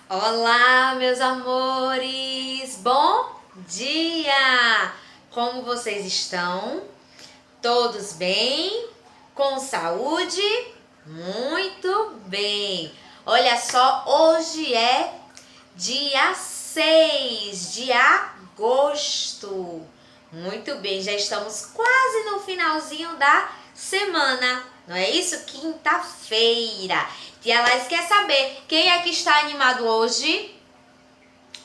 Olá, meus amores! Bom dia! Como vocês estão? Todos bem? Com saúde? Muito bem! Olha só, hoje é dia 6 de agosto. Muito bem, já estamos quase no finalzinho da semana, não é isso? Quinta-feira. Tia Laís quer saber quem é que está animado hoje?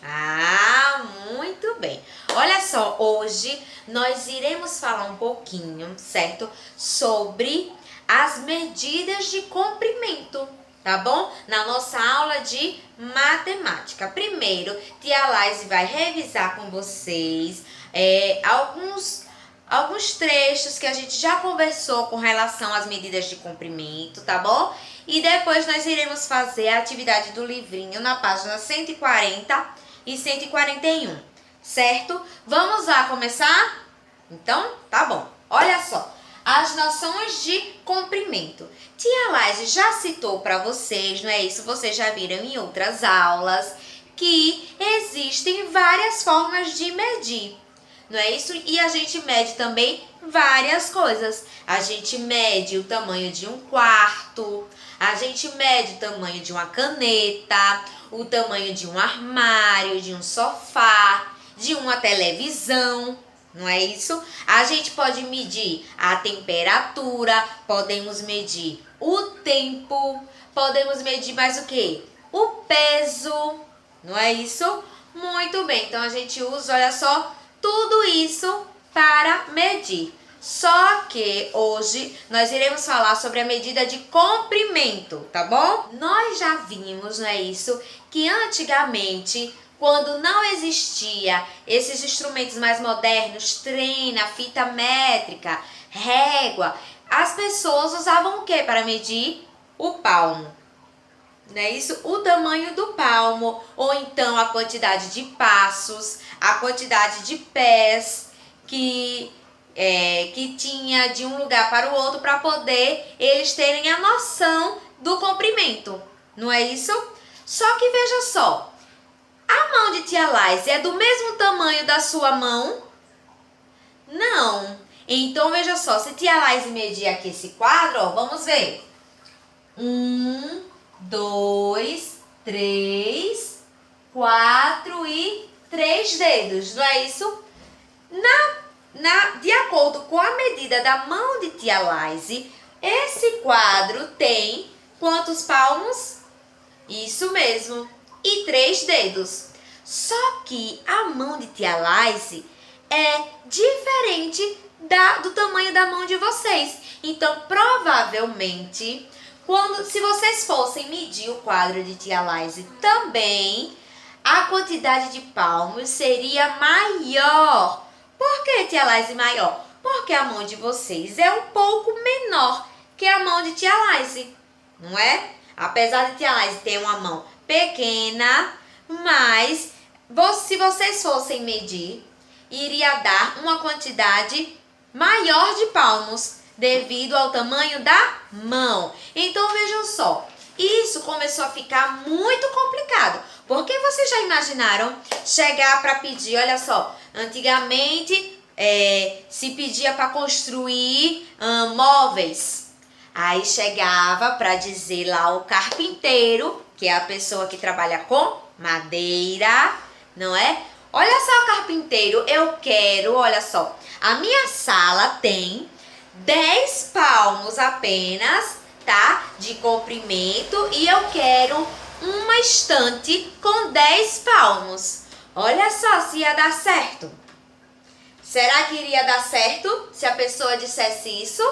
Ah, muito bem. Olha só, hoje nós iremos falar um pouquinho, certo? Sobre as medidas de comprimento, tá bom? Na nossa aula de matemática. Primeiro, tia Laís vai revisar com vocês alguns trechos que a gente já conversou com relação às medidas de comprimento, tá bom? E depois nós iremos fazer a atividade do livrinho na página 140 e 141, certo? Vamos lá começar? Então, tá bom. Olha só, as noções de comprimento. Tia Laís já citou para vocês, não é isso? Vocês já viram em outras aulas que existem várias formas de medir, não é isso? E a gente mede também várias coisas. A gente mede o tamanho de um quarto, a gente mede o tamanho de uma caneta, o tamanho de um armário, de um sofá, de uma televisão, não é isso? A gente pode medir a temperatura, podemos medir o tempo, podemos medir mais o quê? O peso, não é isso? Muito bem, então a gente usa, olha só, tudo isso para medir. Só que hoje nós iremos falar sobre a medida de comprimento, tá bom? Nós já vimos, não é isso, que antigamente, quando não existia esses instrumentos mais modernos, trena, fita métrica, régua, as pessoas usavam o que para medir? O palmo. Não é isso? O tamanho do palmo, ou então a quantidade de passos, a quantidade de pés que tinha de um lugar para o outro para poder eles terem a noção do comprimento, não é isso? Só que veja só, a mão de tia Laís é do mesmo tamanho da sua mão? Não. Então veja só, se tia Laís medir aqui esse quadro, ó, vamos ver. 1, 2, 3, 4 e 3 dedos, não é isso? De acordo com a medida da mão de tia Laís, esse quadro tem quantos palmos? Isso mesmo, e 3 dedos. Só que a mão de tia Laís é diferente do tamanho da mão de vocês. Então, provavelmente, se vocês fossem medir o quadro de tia Laís também, a quantidade de palmos seria maior. Por que, tia Laís, maior? Porque a mão de vocês é um pouco menor que a mão de tia Laís, não é? Apesar de tia Laís ter uma mão pequena, mas se vocês fossem medir, iria dar uma quantidade maior de palmos devido ao tamanho da mão. Então vejam só, isso começou a ficar muito complicado. Porque vocês já imaginaram chegar para pedir, olha só, antigamente se pedia para construir móveis. Aí chegava para dizer lá o carpinteiro, que é a pessoa que trabalha com madeira, não é? Olha só, carpinteiro, eu quero, olha só, a minha sala tem 10 palmos apenas, tá? De comprimento, e eu quero uma estante com 10 palmos. Olha só se ia dar certo. Será que iria dar certo se a pessoa dissesse isso?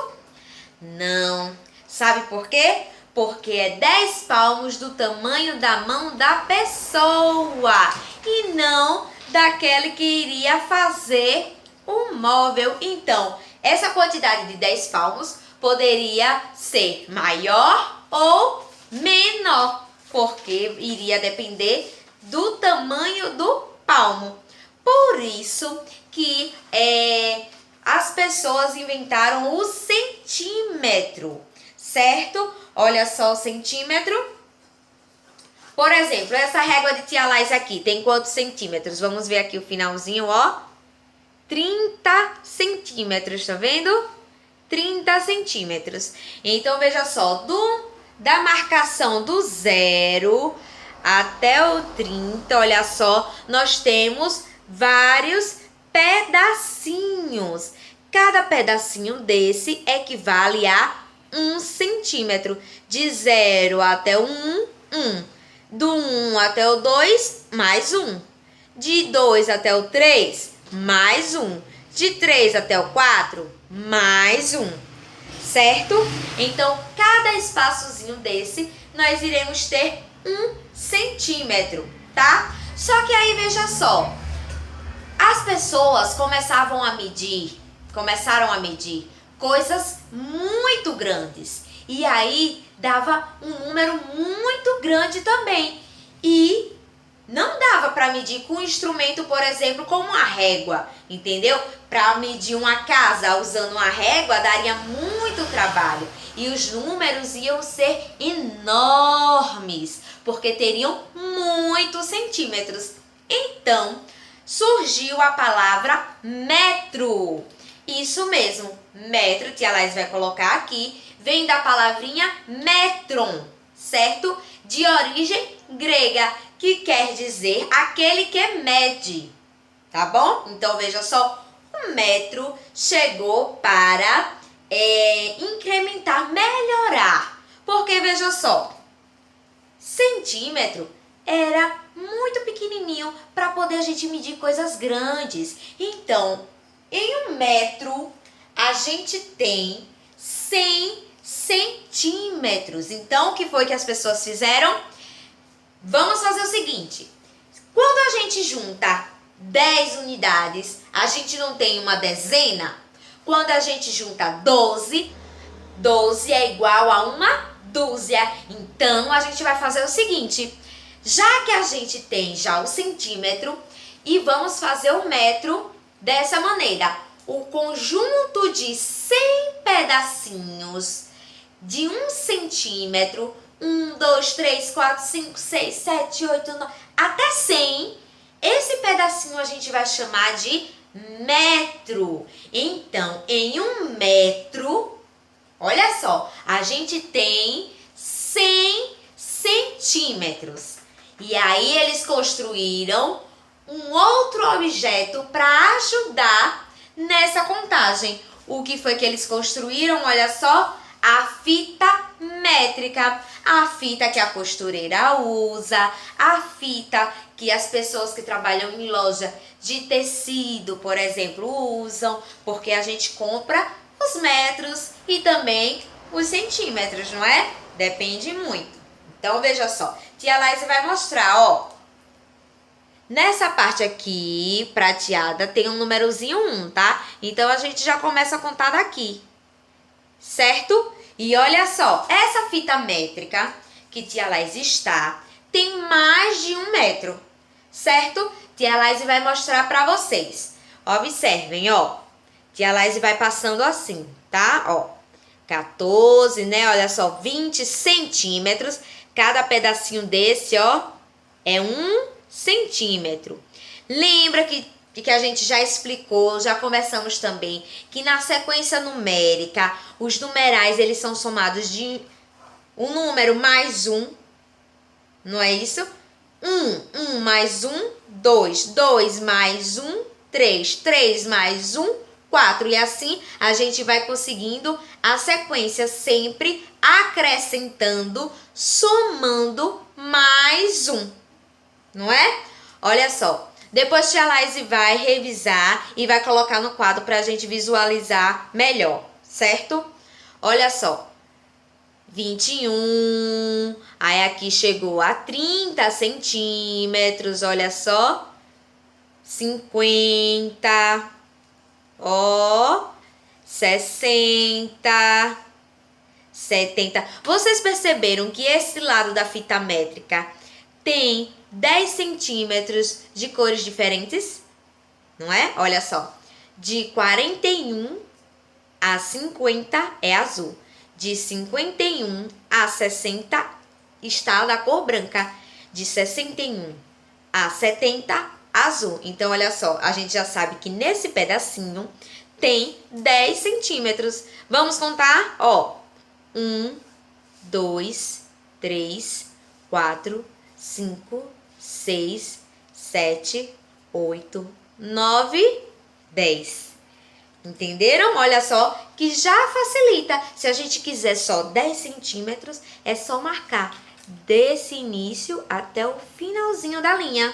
Não. Sabe por quê? Porque é 10 palmos do tamanho da mão da pessoa e não daquele que iria fazer o móvel. Então, essa quantidade de 10 palmos poderia ser maior ou menor, porque iria depender do tamanho do palmo. Por isso que as pessoas inventaram o centímetro, certo? Olha só o centímetro. Por exemplo, essa régua de tia Laís aqui tem quantos centímetros? Vamos ver aqui o finalzinho, ó. 30 centímetros, tá vendo? 30 centímetros. Então, veja só, da marcação do 0 até o 30, olha só, nós temos vários pedacinhos. Cada pedacinho desse equivale a 1 centímetro. De 0 até o 1, 1. Do 1 até o 2, mais 1. De 2 até o 3, mais 1. De 3 até o 4, mais 1. Certo? Então, cada espaçozinho desse, nós iremos ter 1 centímetro, tá? Só que aí, veja só, as pessoas começaram a medir coisas muito grandes. E aí, dava um número muito grande também. E não dava para medir com um instrumento, por exemplo, como uma régua, entendeu? Para medir uma casa usando uma régua, daria muito trabalho. E os números iam ser enormes, porque teriam muitos centímetros. Então, surgiu a palavra metro. Isso mesmo, metro, tia Laís vai colocar aqui, vem da palavrinha metron, certo? De origem grega, que quer dizer aquele que mede, tá bom? Então, veja só, o metro chegou para incrementar, melhorar. Porque, veja só, centímetro era muito pequenininho para poder a gente medir coisas grandes. Então, em 1 metro, a gente tem 100 centímetros. Então, o que foi que as pessoas fizeram? Vamos fazer o seguinte. Quando a gente junta 10 unidades, a gente não tem uma dezena? Quando a gente junta 12, 12 é igual a uma dúzia. Então, a gente vai fazer o seguinte. Já que a gente tem já o centímetro, e vamos fazer o metro dessa maneira. O conjunto de 100 pedacinhos de 1 centímetro, 1, 2, 3, 4, 5, 6, 7, 8, 9, até 100, esse pedacinho a gente vai chamar de metro. Então, em 1 metro, olha só, a gente tem 100 centímetros. E aí eles construíram um outro objeto para ajudar nessa contagem. O que foi que eles construíram? Olha só, a fita métrica. A fita que a costureira usa, a fita que as pessoas que trabalham em loja de tecido, por exemplo, usam, porque a gente compra os metros e também os centímetros, não é? Depende muito. Então, veja só, tia Laís vai mostrar, ó. Nessa parte aqui, prateada, tem um númerozinho 1, tá? Então, a gente já começa a contar daqui, certo? E olha só, essa fita métrica que tia Laís está, tem mais de 1 metro, certo? Tia Laís vai mostrar pra vocês. Observem, ó. Tia Laís vai passando assim, tá? Ó, 14, né? Olha só, 20 centímetros. Cada pedacinho desse, ó, é 1 centímetro. Lembra que a gente já explicou, já conversamos também, que na sequência numérica, os numerais, eles são somados de um número mais 1, não é isso? 1 mais 1, 2, 2 mais 1, 3, 3 mais 1, 4. E assim a gente vai conseguindo a sequência sempre acrescentando, somando mais 1, não é? Olha só. Depois tia Laís vai revisar e vai colocar no quadro para a gente visualizar melhor, certo? Olha só. 21, aí aqui chegou a 30 centímetros, olha só. 50, ó, 60, 70. Vocês perceberam que esse lado da fita métrica tem 10 centímetros de cores diferentes, não é? Olha só, de 41 a 50 é azul, de 51 a 60 está da cor branca, de 61 a 70, azul. Então, olha só, a gente já sabe que nesse pedacinho tem 10 centímetros. Vamos contar? Ó, 1, 2, 3, 4, 5, 6, 7, 8, 9, 10. Entenderam? Olha só que já facilita. Se a gente quiser só 10 centímetros, é só marcar desse início até o finalzinho da linha,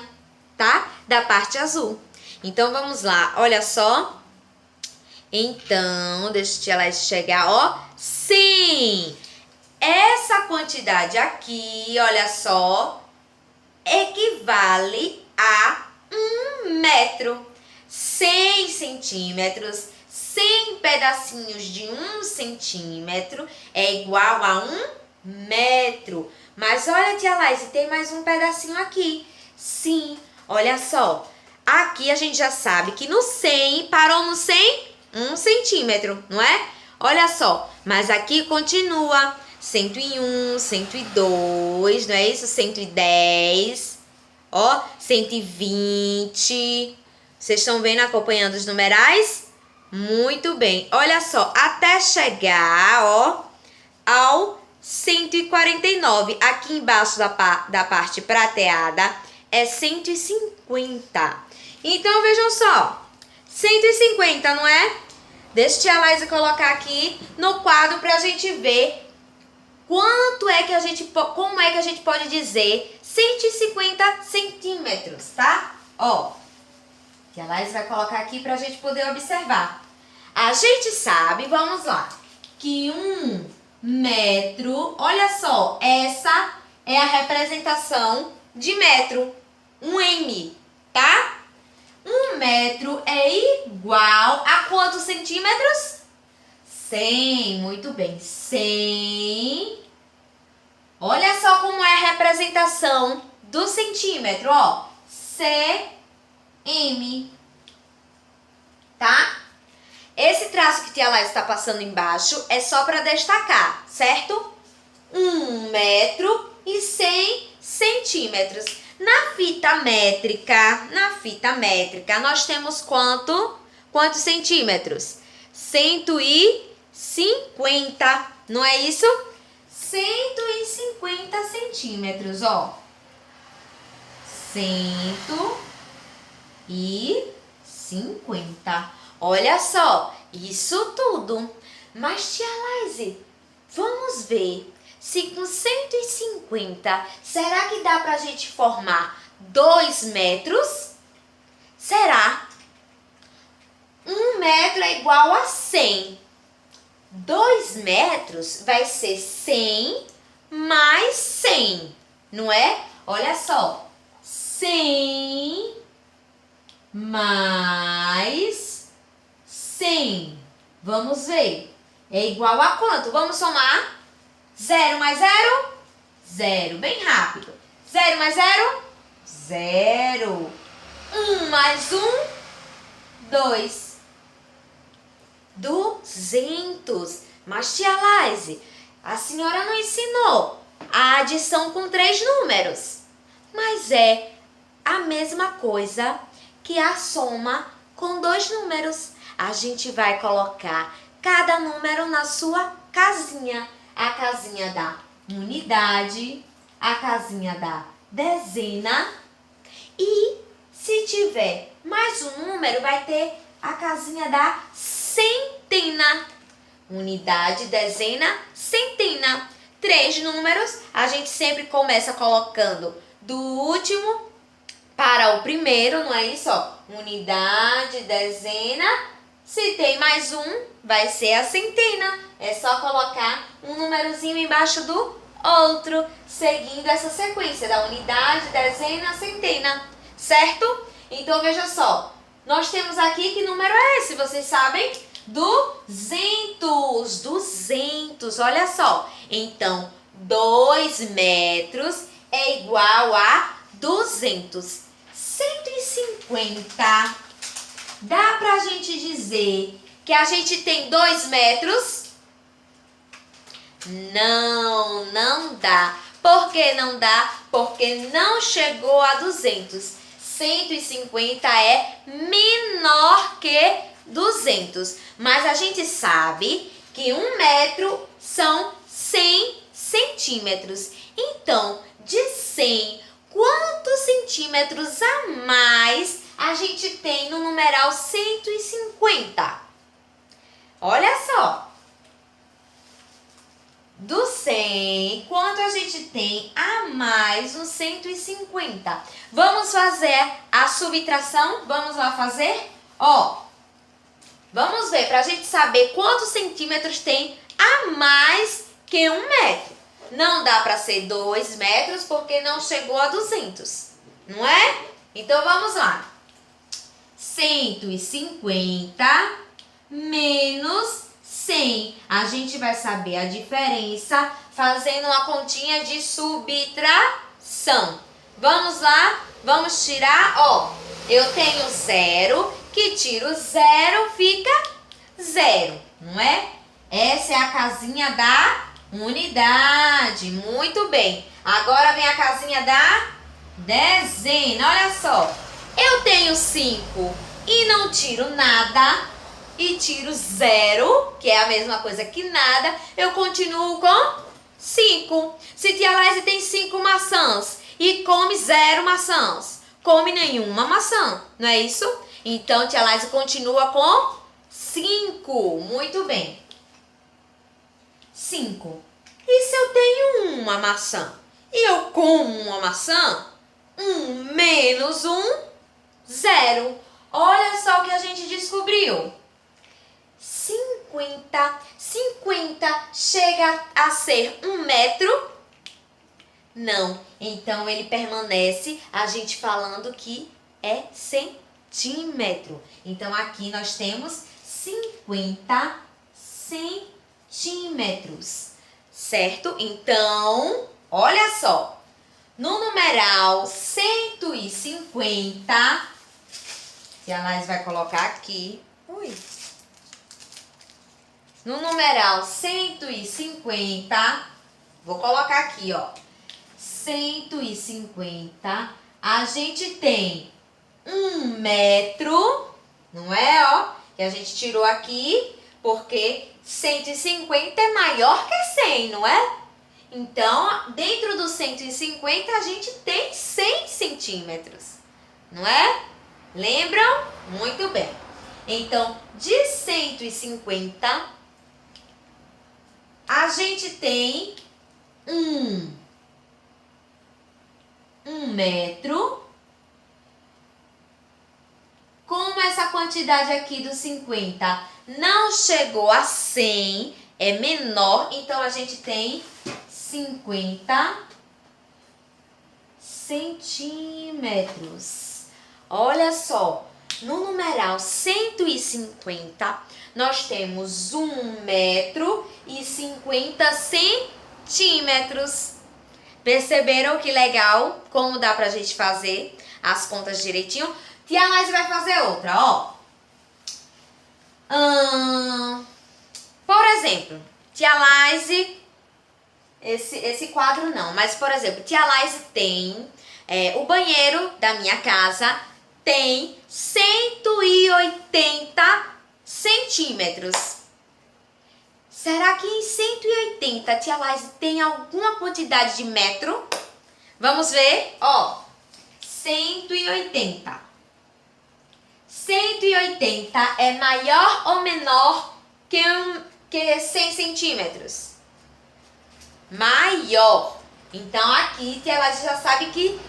tá? Da parte azul. Então, vamos lá. Olha só. Então, deixa a tia Laís chegar, ó. Sim! Essa quantidade aqui, olha só, equivale a 1 metro. 100 centímetros, 100 pedacinhos de 1 centímetro é igual a 1 metro. Mas olha, tia Laís, tem mais um pedacinho aqui. Sim, olha só. Aqui a gente já sabe que no 100, parou no 100, 1 centímetro, não é? Olha só, mas aqui continua 101, 102, não é isso? 110, ó, 120. Vocês estão vendo, acompanhando os numerais? Muito bem. Olha só, até chegar, ó, ao 149. Aqui embaixo da parte prateada é 150. Então, vejam só. 150, não é? Deixa a tia Laís colocar aqui no quadro pra gente ver quanto é que a gente, como é que a gente pode dizer 150 centímetros, tá? Ó, tia Laís vai colocar aqui pra gente poder observar. A gente sabe, vamos lá, que 1 metro, olha só, essa é a representação de metro, 1 m, tá? 1 metro é igual a quantos centímetros? 100, muito bem, 100. Olha só como é a representação do centímetro, ó, cm, tá? Esse traço que a tia Laís está passando embaixo é só para destacar, certo? 1 metro e 100 centímetros. Na fita métrica, nós temos quantos centímetros? 150, não é isso? 150 centímetros, ó. 150. Olha só, isso tudo. Mas, tia Laís, vamos ver se com 150, será que dá pra gente formar 2 metros? Será? 1 metro é igual a 100. 2 metros vai ser 100 mais 100, não é? Olha só, 100 mais 100. Vamos ver. É igual a quanto? Vamos somar? 0 mais 0? 0. Bem rápido. 0 mais 0? 0. 1 mais 1? 2. 200. Mas, tia Laís, a senhora não ensinou a adição com 3 números. Mas é a mesma coisa que a soma com 2 números. A gente vai colocar cada número na sua casinha. A casinha da unidade, a casinha da dezena. E se tiver mais um número, vai ter a casinha da centena. Unidade, dezena, centena. 3 números, a gente sempre começa colocando do último para o primeiro, não é isso? Ó, unidade, dezena. Se tem mais um, vai ser a centena. É só colocar um númerozinho embaixo do outro, seguindo essa sequência da unidade, dezena, centena, certo? Então, veja só, nós temos aqui, que número é esse? Vocês sabem? 200, 200, olha só. Então, 2 metros é igual a 200. 150, dá pra gente dizer que a gente tem 2 metros? Não, não dá. Por que não dá? Porque não chegou a 200. 150 é menor que 200. Mas a gente sabe que 1 metro são 100 centímetros. Então, de 100, quantos centímetros a mais a gente tem no numeral 150? Olha só. Do 100, quanto a gente tem a mais no 150? Vamos fazer a subtração? Vamos lá fazer? Ó, vamos ver para a gente saber quantos centímetros tem a mais que 1 metro. Não dá para ser 2 metros porque não chegou a 200, não é? Então vamos lá. 150 menos 100. A gente vai saber a diferença fazendo uma continha de subtração. Vamos lá? Vamos tirar, ó. Eu tenho 0, que tiro 0 fica 0, não é? Essa é a casinha da unidade. Muito bem. Agora vem a casinha da dezena. Olha só. Eu tenho 5 e não tiro nada. E tiro 0, que é a mesma coisa que nada, eu continuo com 5. Se tia Laís tem 5 maçãs e come 0 maçãs, come nenhuma maçã, não é isso? Então, tia Laís continua com 5. Muito bem. 5. E se eu tenho uma maçã e eu como uma maçã? 1 menos 1, 0. Olha só o que a gente descobriu. 50 chega a ser 1 metro? Não. Então, ele permanece a gente falando que é centímetro. Então, aqui nós temos 50 centímetros. Certo? Então, olha só. No numeral 150, que a Laís vai colocar aqui. No numeral 150, vou colocar aqui, ó. 150, a gente tem 1 metro, não é, ó? Que a gente tirou aqui, porque 150 é maior que 100, não é? Então, dentro do 150, a gente tem 100 centímetros, não é? Lembram? Muito bem. Então, de 150... a gente tem 1 metro. Como essa quantidade aqui do 50 não chegou a 100, é menor, então a gente tem 50 centímetros. Olha só, no numeral 150, nós temos 1 metro e 50 centímetros. Perceberam que legal? Como dá pra gente fazer as contas direitinho? Tia Laís vai fazer outra, ó. Por exemplo, tia Laís, esse quadro não, mas por exemplo, tia Laís tem o banheiro da minha casa tem 180 centímetros. Será que em 180 tia Laís tem alguma quantidade de metro? Vamos ver, ó. 180. 180 é maior ou menor que 100 centímetros? Maior. Então aqui tia Laís já sabe que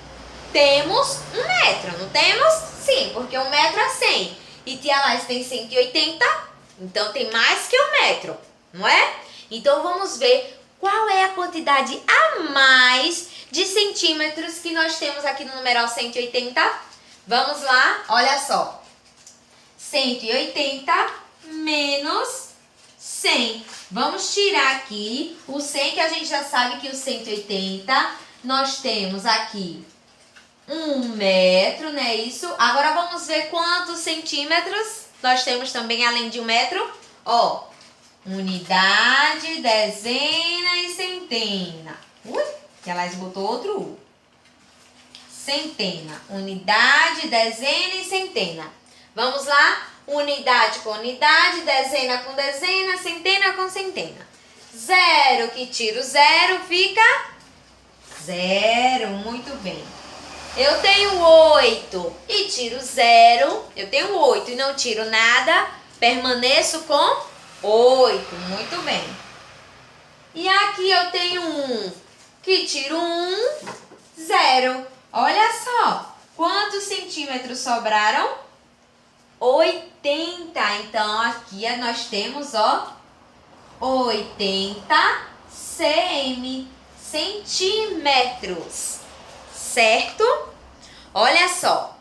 temos 1 metro, não temos? Sim, porque 1 metro é 100. E tia Laís tem 180, então tem mais que 1 metro, não é? Então vamos ver qual é a quantidade a mais de centímetros que nós temos aqui no numeral 180. Vamos lá, olha só. 180 menos 100. Vamos tirar aqui o 100, que a gente já sabe que o 180, nós temos aqui 1 metro, não é isso? Agora vamos ver quantos centímetros nós temos também, além de 1 metro. Ó, unidade, dezena e centena. Que ela botou outro U. Centena. Unidade, dezena e centena. Vamos lá? Unidade com unidade, dezena com dezena, centena com centena. 0, que tiro 0, fica 0. Muito bem. Eu tenho 8 e tiro 0. Eu tenho 8 e não tiro nada. Permaneço com 8. Muito bem. E aqui eu tenho 1, que tiro 1, 0. Olha só. Quantos centímetros sobraram? 80. Então, aqui nós temos, ó, 80 cm, centímetros, certo? Olha só,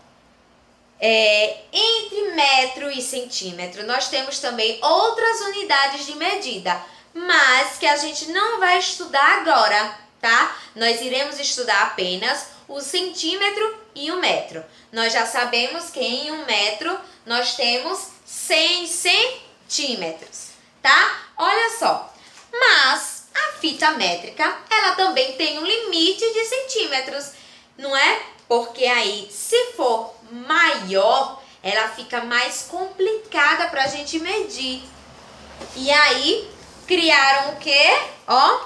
entre metro e centímetro, nós temos também outras unidades de medida, mas que a gente não vai estudar agora, tá? Nós iremos estudar apenas o centímetro e o metro. Nós já sabemos que em 1 metro nós temos 100 centímetros, tá? Olha só, mas a fita métrica, ela também tem um limite de centímetros, não é? Porque aí, se for maior, ela fica mais complicada para a gente medir. E aí, criaram o quê? Ó,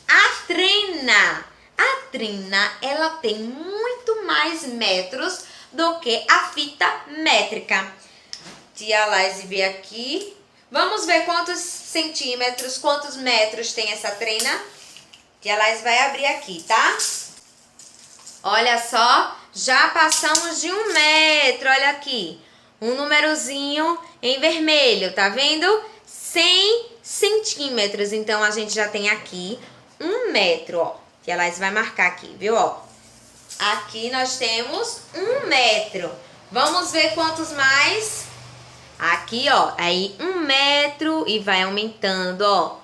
a trena. A trena, ela tem muito mais metros do que a fita métrica. Tia Laís vê aqui. Vamos ver quantos centímetros, quantos metros tem essa trena. Tia Laís vai abrir aqui, tá? Olha só, já passamos de 1 metro, olha aqui. Um númerozinho em vermelho, tá vendo? 100 centímetros. Então, a gente já tem aqui 1 metro, ó. Tia Laís vai marcar aqui, viu, ó? Aqui nós temos 1 metro. Vamos ver quantos mais? Aqui, ó, aí 1 metro e vai aumentando, ó.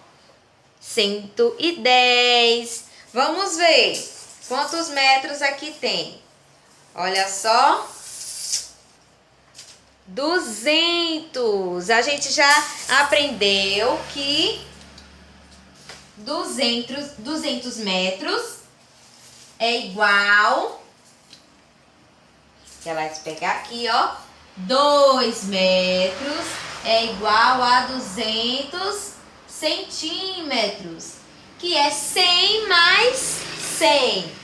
110. Vamos ver quantos metros aqui tem. Olha só. 200. A gente já aprendeu que 200 metros é igual. Ela vai pegar aqui, ó. 2 metros é igual a 200 centímetros, que é 100 mais 100.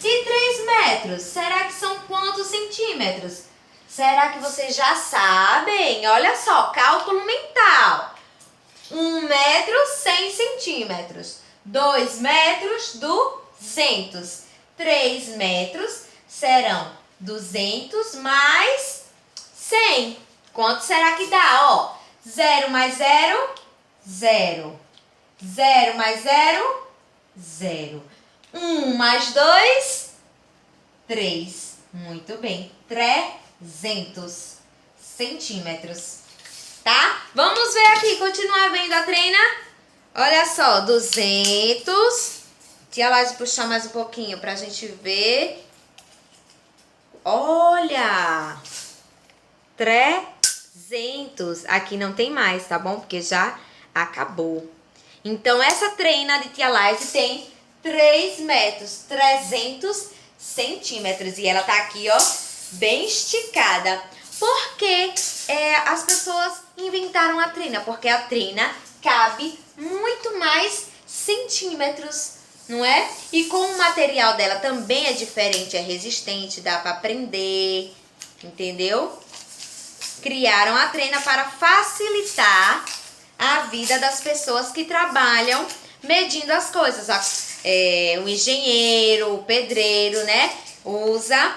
E 3 metros, será que são quantos centímetros? Será que vocês já sabem? Olha só, cálculo mental. 1 metro, 100 centímetros. 2 metros, 200. 3 metros serão 200 mais 100. Quanto será que dá? Ó, 0 mais 0, 0. 0 mais 0, 0. 1 mais 2, 3. Muito bem. 300 centímetros. Tá? Vamos ver aqui, continuar vendo a trena. Olha só, 200. Tia Laís puxar mais um pouquinho pra gente ver. Olha! 300. Aqui não tem mais, tá bom? Porque já acabou. Então, essa trena de Tia Laís tem 3 metros, 300 centímetros. E ela tá aqui, ó, bem esticada. Por que as pessoas inventaram a trena? Porque a trena cabe muito mais centímetros, não é? E como o material dela também é diferente, é resistente, dá para prender, entendeu? Criaram a trena para facilitar a vida das pessoas que trabalham medindo as coisas. O engenheiro, o pedreiro, né? Usa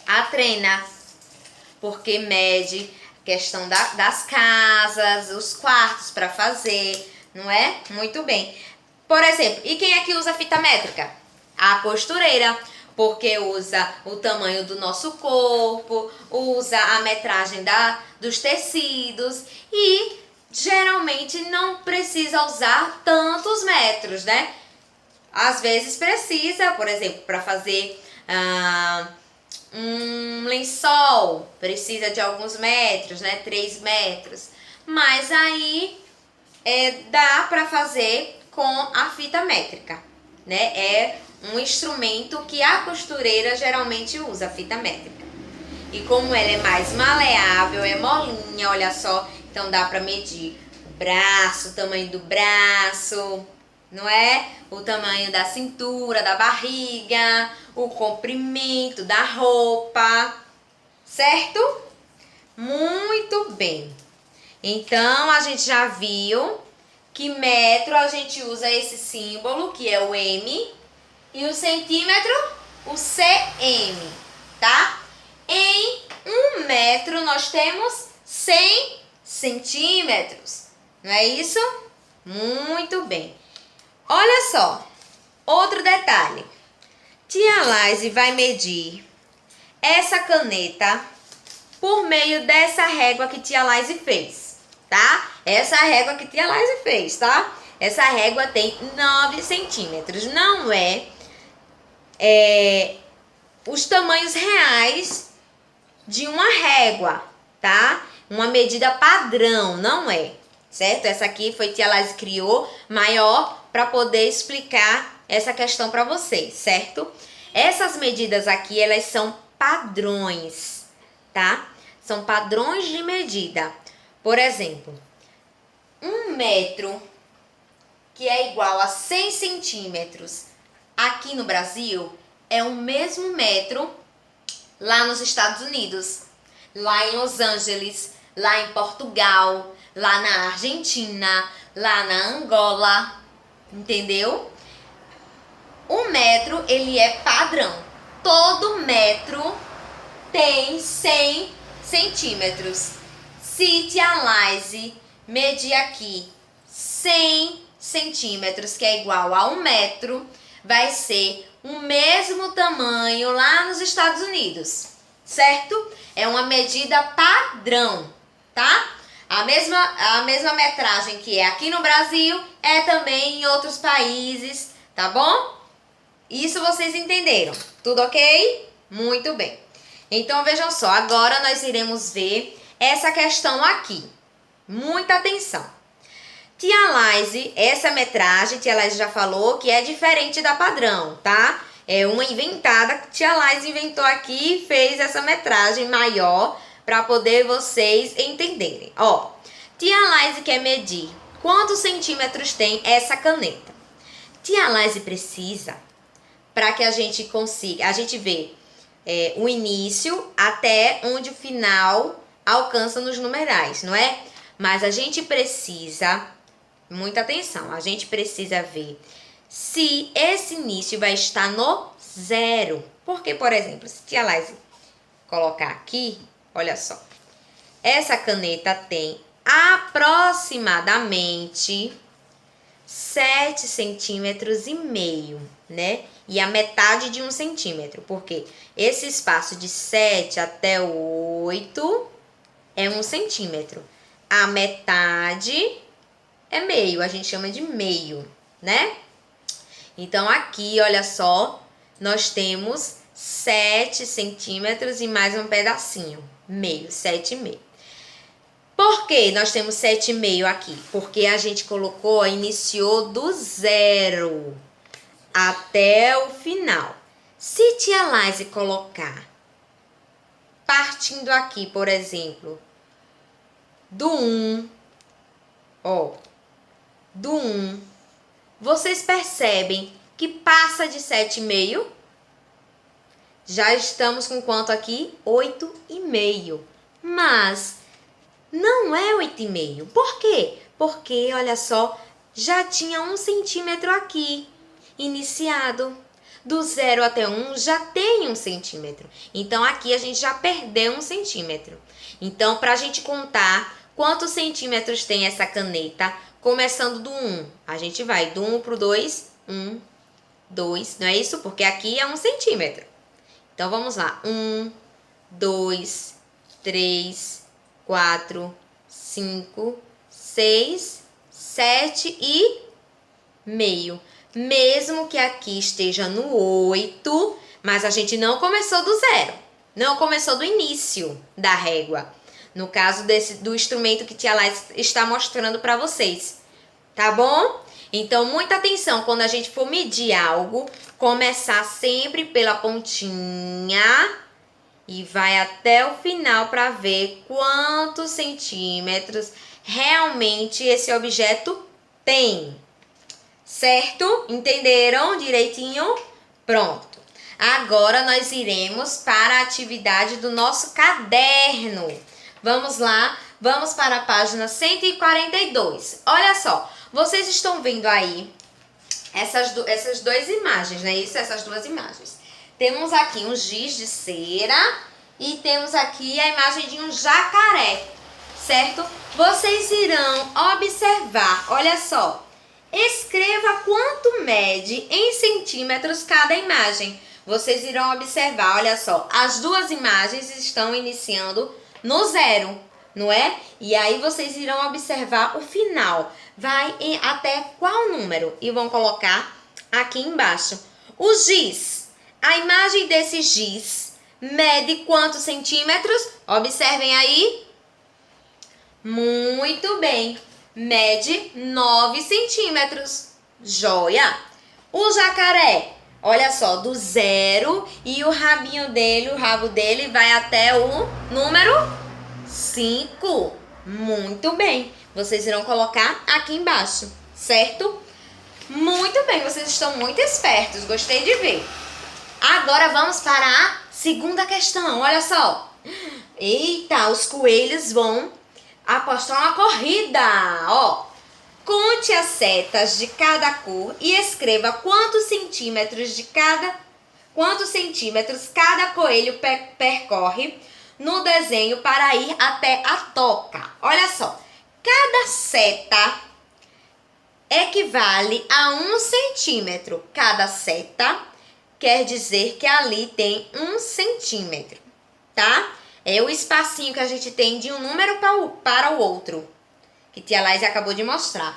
a trena, porque mede a questão das casas, os quartos para fazer, não é? Muito bem. Por exemplo, e quem é que usa fita métrica? A costureira, porque usa o tamanho do nosso corpo, usa a metragem dos tecidos e geralmente não precisa usar tantos metros, né? Às vezes precisa, por exemplo, para fazer um lençol, precisa de alguns metros, né? 3 metros. Mas aí dá para fazer com a fita métrica, né? É um instrumento que a costureira geralmente usa, a fita métrica. E como ela é mais maleável, é molinha, olha só, então dá pra medir o braço, o tamanho do braço, não é? O tamanho da cintura, da barriga, o comprimento da roupa, certo? Muito bem. Então, a gente já viu que metro a gente usa esse símbolo, que é o M, e o centímetro, o cm, tá? Em 1 metro nós temos 100 centímetros, não é isso? Muito bem. Olha só, outro detalhe. Tia Laise vai medir essa caneta por meio dessa régua que tia Laise fez, tá? Essa régua que tia Laise fez, tá? Essa régua tem 9 centímetros. Não é os tamanhos reais de uma régua, tá? Uma medida padrão, não é, certo? Essa aqui foi tia Laise criou maior para poder explicar essa questão para vocês, certo? Essas medidas aqui, elas são padrões, tá? São padrões de medida. Por exemplo, 1 metro, que é igual a 100 centímetros, aqui no Brasil, é o mesmo metro lá nos Estados Unidos, lá em Los Angeles, lá em Portugal, lá na Argentina, lá na Angola, entendeu? O metro, ele é padrão. Todo metro tem 100 centímetros. Se tia Laise medir aqui 100 centímetros, que é igual a 1 metro, vai ser o mesmo tamanho lá nos Estados Unidos, certo? É uma medida padrão, tá? A mesma metragem que é aqui no Brasil é também em outros países, tá bom? Isso vocês entenderam? Tudo ok? Muito bem. Então, vejam só, agora nós iremos ver essa questão aqui. Muita atenção. Tia Laise, essa metragem, tia Laise já falou que é diferente da padrão, tá? É uma inventada que tia Laise inventou aqui e fez essa metragem maior para poder vocês entenderem. Ó, tia Laise quer medir quantos centímetros tem essa caneta. Tia Laise precisa, para que a gente consiga, a gente vê o início até onde o final alcança nos numerais, não é? Mas a gente precisa, muita atenção, a gente precisa ver se esse início vai estar no 0. Porque, por exemplo, se tia Laise colocar aqui, olha só, essa caneta tem aproximadamente 7 centímetros e meio, né? E a metade de 1 centímetro, porque esse espaço de 7 até 8 é 1 centímetro. A metade é meio, a gente chama de meio, né? Então, aqui, olha só, nós temos 7 centímetros e mais um pedacinho, meio, 7,5. Por que nós temos 7,5 aqui? Porque a gente colocou, iniciou do 0 até o final. Se tia Laise colocar, partindo aqui, por exemplo, do 1, ó, do 1, vocês percebem que passa de 7,5? Já estamos com quanto aqui? 8,5. Mas não é 8,5. Por quê? Porque, olha só, já tinha 1 centímetro aqui, iniciado. Do 0 até 1 já tem 1 centímetro. Então, aqui a gente já perdeu 1 centímetro. Então, para a gente contar quantos centímetros tem essa caneta, começando do 1, a gente vai do 1 para o 2, 1, 2, não é isso? Porque aqui é 1 centímetro. Então, vamos lá. 1, 2, 3, 4, 5, 6, 7 e meio. Mesmo que aqui esteja no 8, mas a gente não começou do 0. Não começou do início da régua. No caso do instrumento que tia Laise está mostrando para vocês. Tá bom? Então, muita atenção quando a gente for medir algo, começar sempre pela pontinha e vai até o final para ver quantos centímetros realmente esse objeto tem. Certo? Entenderam direitinho? Pronto. Agora nós iremos para a atividade do nosso caderno. Vamos lá, vamos para a página 142. Olha só, vocês estão vendo aí essas duas imagens, né? Essas duas imagens. Temos aqui um giz de cera e temos aqui a imagem de um jacaré, certo? Vocês irão observar, olha só. Escreva quanto mede em centímetros cada imagem. Vocês irão observar, olha só, as duas imagens estão iniciando no 0, não é? E aí vocês irão observar o final. Vai até qual número? E vão colocar aqui embaixo. O giz, a imagem desse giz mede quantos centímetros? Observem aí. Muito bem. Mede 9 centímetros. Joia! O jacaré, olha só, do 0 e o rabinho dele, o rabo dele vai até o número 5. Muito bem. Vocês irão colocar aqui embaixo, certo? Muito bem, vocês estão muito espertos. Gostei de ver. Agora vamos para a segunda questão. Olha só. Eita, os coelhos vão apostar uma corrida, ó. Conte as setas de cada cor e escreva quantos centímetros cada coelho percorre no desenho para ir até a toca. Olha só, cada seta equivale a 1 centímetro. Cada seta quer dizer que ali tem 1 centímetro, tá? É o espacinho que a gente tem de um número para o outro, que tia Laís acabou de mostrar,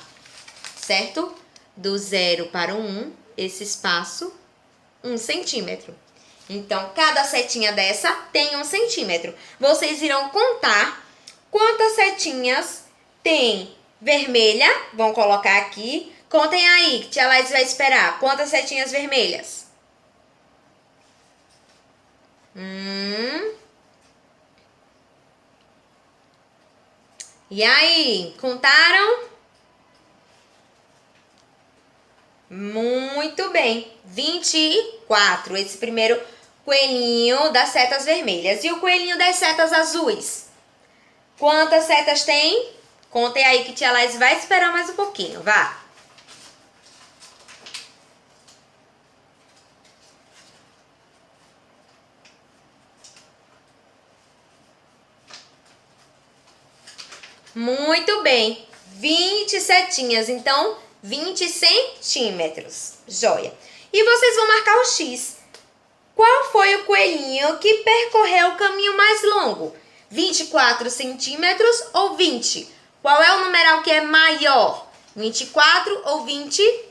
certo? Do 0 para o 1, esse espaço, 1 centímetro. Então, cada setinha dessa tem 1 centímetro. Vocês irão contar quantas setinhas tem vermelha. Vão colocar aqui. Contem aí, que tia Laís vai esperar. Quantas setinhas vermelhas? E aí, contaram? Muito bem, 24. Esse primeiro coelhinho das setas vermelhas. E o coelhinho das setas azuis? Quantas setas tem? Contem aí que tia Laís vai esperar mais um pouquinho, vá. Muito bem, 20 setinhas, então 20 centímetros, joia. E vocês vão marcar o X. Qual foi o coelhinho que percorreu o caminho mais longo? 24 centímetros ou 20? Qual é o numeral que é maior? 24 ou 20?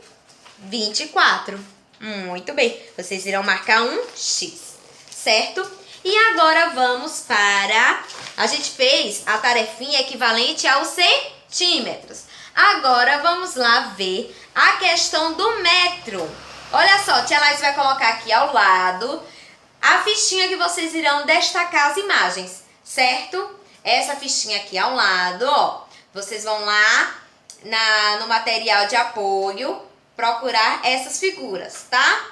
24. Muito bem, vocês irão marcar um X, certo? E agora vamos para... A gente fez a tarefinha equivalente aos centímetros. Agora vamos lá ver a questão do metro. Olha só, tia Laís vai colocar aqui ao lado a fichinha que vocês irão destacar as imagens, certo? Essa fichinha aqui ao lado, ó. Vocês vão lá no material de apoio procurar essas figuras, tá?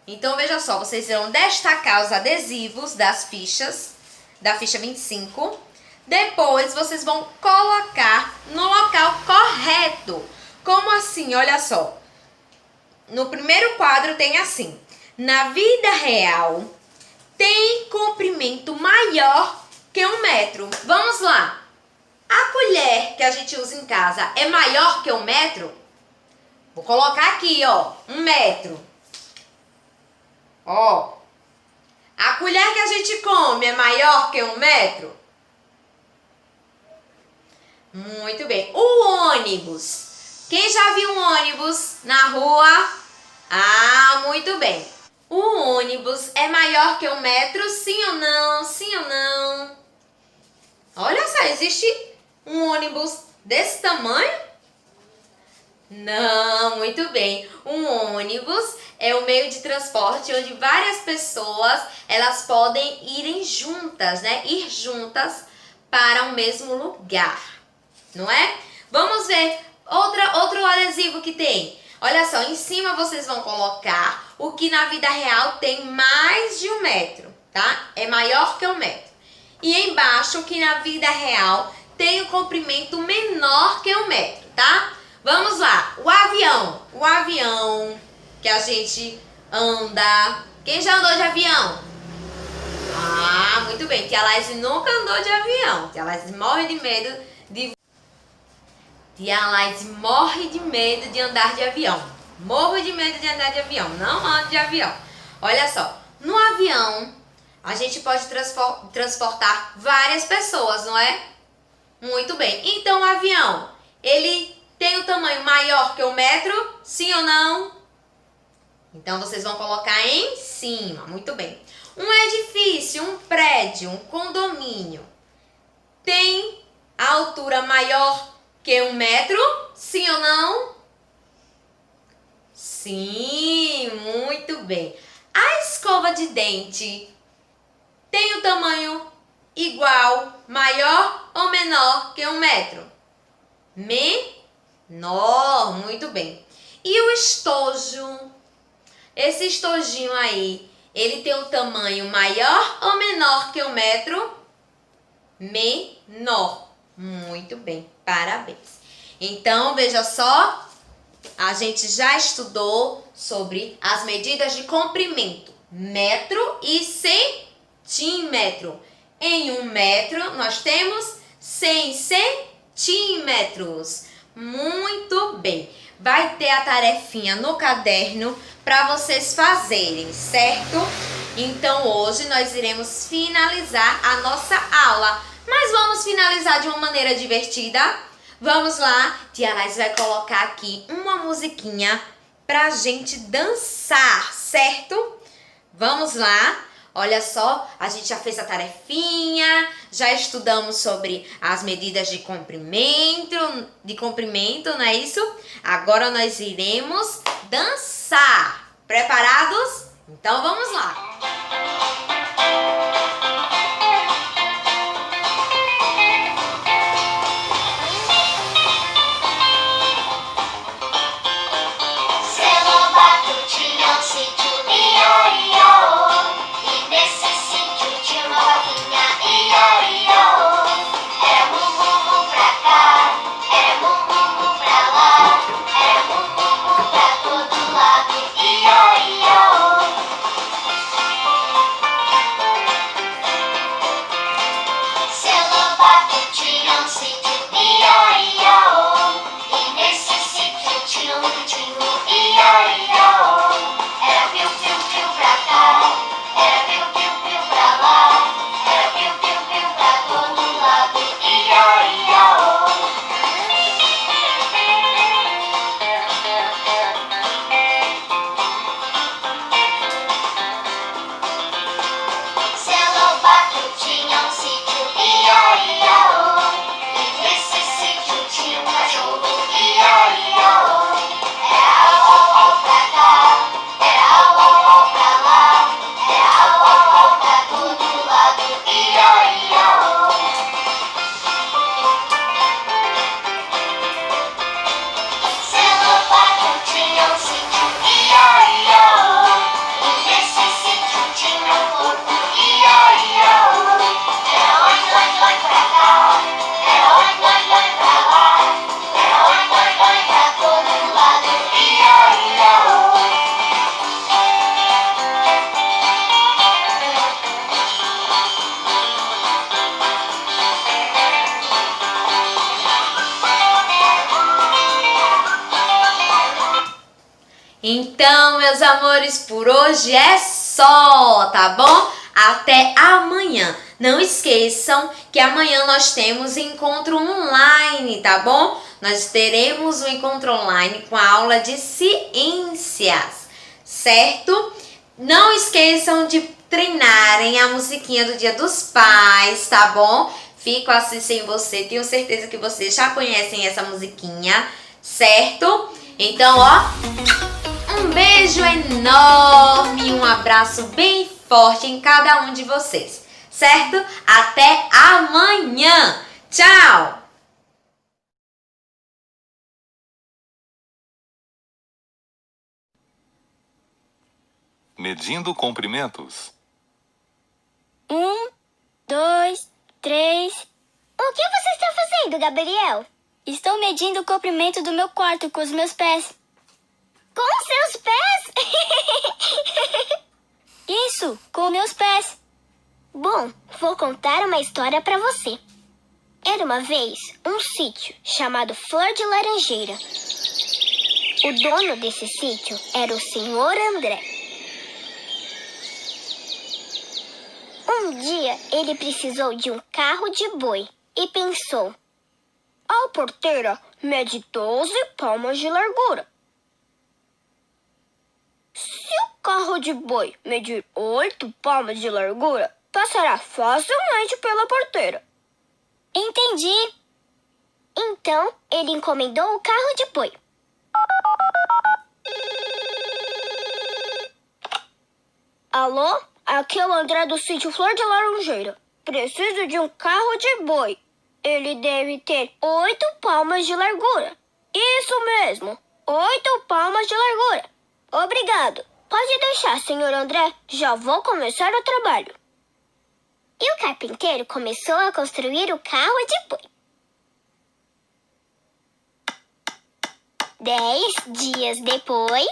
Então, veja só, vocês irão destacar os adesivos das fichas, da ficha 25. Depois, vocês vão colocar no local correto. Como assim? Olha só. No primeiro quadro tem assim. Na vida real, tem comprimento maior que 1 metro. Vamos lá. A colher que a gente usa em casa é maior que 1 metro? Vou colocar aqui, ó, 1 metro. Ó, a colher que a gente come é maior que 1 metro? Muito bem. O ônibus. Quem já viu um ônibus na rua? Ah, muito bem. O ônibus é maior que 1 metro? Sim ou não? Sim ou não? Olha só, existe um ônibus desse tamanho? Não, muito bem. Um ônibus é o meio de transporte onde várias pessoas elas podem irem juntas, né? Ir juntas para o mesmo lugar, não é? Vamos ver outro adesivo que tem. Olha só, em cima vocês vão colocar o que na vida real tem mais de 1 metro, tá? É maior que 1 metro. E embaixo o que na vida real tem o comprimento menor que 1 metro, tá? Vamos lá, o avião que a gente anda. Quem já andou de avião? Ah, muito bem, Tia Laís nunca andou de avião. Tia Laís morre de medo de... Tia Laís morre de medo de andar de avião. Morro de medo de andar de avião, não ando de avião. Olha só, no avião a gente pode transportar várias pessoas, não é? Muito bem, então o avião, ele tem o tamanho maior que 1 metro? Sim ou não? Então, vocês vão colocar em cima. Muito bem. Um edifício, um prédio, um condomínio tem a altura maior que 1 metro? Sim ou não? Sim, muito bem. A escova de dente tem o tamanho igual, maior ou menor que 1 metro? Menor, muito bem. E o estojo? Esse estojinho aí, ele tem o tamanho maior ou menor que 1 metro? Menor. Muito bem, parabéns. Então, veja só, a gente já estudou sobre as medidas de comprimento, metro e centímetro. Em 1 metro, nós temos 100 centímetros. Muito bem. Vai ter a tarefinha no caderno para vocês fazerem, certo? Então, hoje nós iremos finalizar a nossa aula. Mas vamos finalizar de uma maneira divertida? Vamos lá. Tia Laís vai colocar aqui uma musiquinha pra gente dançar, certo? Vamos lá. Olha só, a gente já fez a tarefinha, já estudamos sobre as medidas de comprimento, não é isso? Agora nós iremos dançar. Preparados? Então vamos lá. Então, meus amores, por hoje é só, tá bom? Até amanhã. Não esqueçam que amanhã nós temos encontro online, tá bom? Nós teremos um encontro online com a aula de ciências, certo? Não esqueçam de treinarem a musiquinha do Dia dos Pais, tá bom? Fico assim sem você, tenho certeza que vocês já conhecem essa musiquinha, certo? Então, ó, um beijo enorme, um abraço bem forte em cada um de vocês, certo? Até amanhã! Tchau! Medindo comprimentos. 1, 2, 3. O que você está fazendo, Gabriel? Estou medindo o comprimento do meu quarto com os meus pés. Com seus pés? Isso, com meus pés. Bom, vou contar uma história para você. Era uma vez um sítio chamado Flor de Laranjeira. O dono desse sítio era o senhor André. Um dia ele precisou de um carro de boi e pensou: a porteira mede 12 palmos de largura. Se o carro de boi medir 8 palmos de largura, passará facilmente pela porteira. Entendi. Então ele encomendou o carro de boi. Alô? Aqui é o André do sítio Flor de Laranjeira. Preciso de um carro de boi. Ele deve ter 8 palmas de largura. Isso mesmo, 8 palmas de largura. Obrigado. Pode deixar, senhor André. Já vou começar o trabalho. E o carpinteiro começou a construir o carro de boi. 10 dias depois,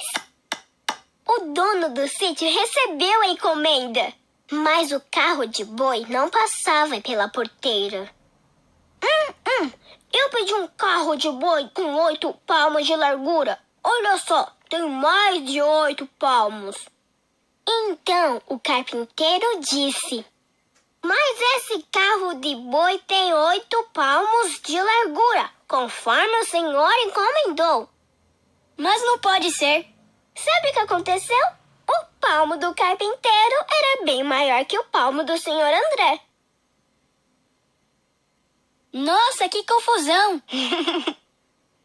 o dono do sítio recebeu a encomenda, mas o carro de boi não passava pela porteira. Eu pedi um carro de boi com 8 palmos de largura. Olha só, tem mais de 8 palmos. Então o carpinteiro disse: mas esse carro de boi tem 8 palmos de largura, conforme o senhor encomendou. Mas não pode ser. Sabe o que aconteceu? O palmo do carpinteiro era bem maior que o palmo do senhor André. Nossa, que confusão!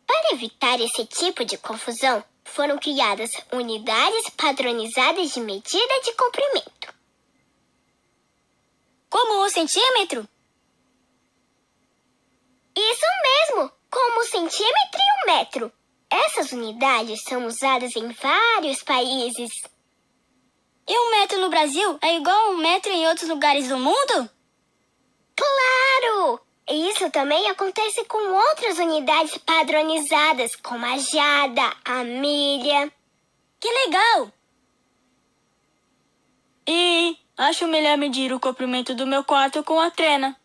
Para evitar esse tipo de confusão, foram criadas unidades padronizadas de medida de comprimento. Como 1 centímetro? Isso mesmo, como o centímetro e o metro. Essas unidades são usadas em vários países. E 1 metro no Brasil é igual a 1 metro em outros lugares do mundo? Claro! Isso também acontece com outras unidades padronizadas, como a jada, a milha. Que legal! E acho melhor medir o comprimento do meu quarto com a trena.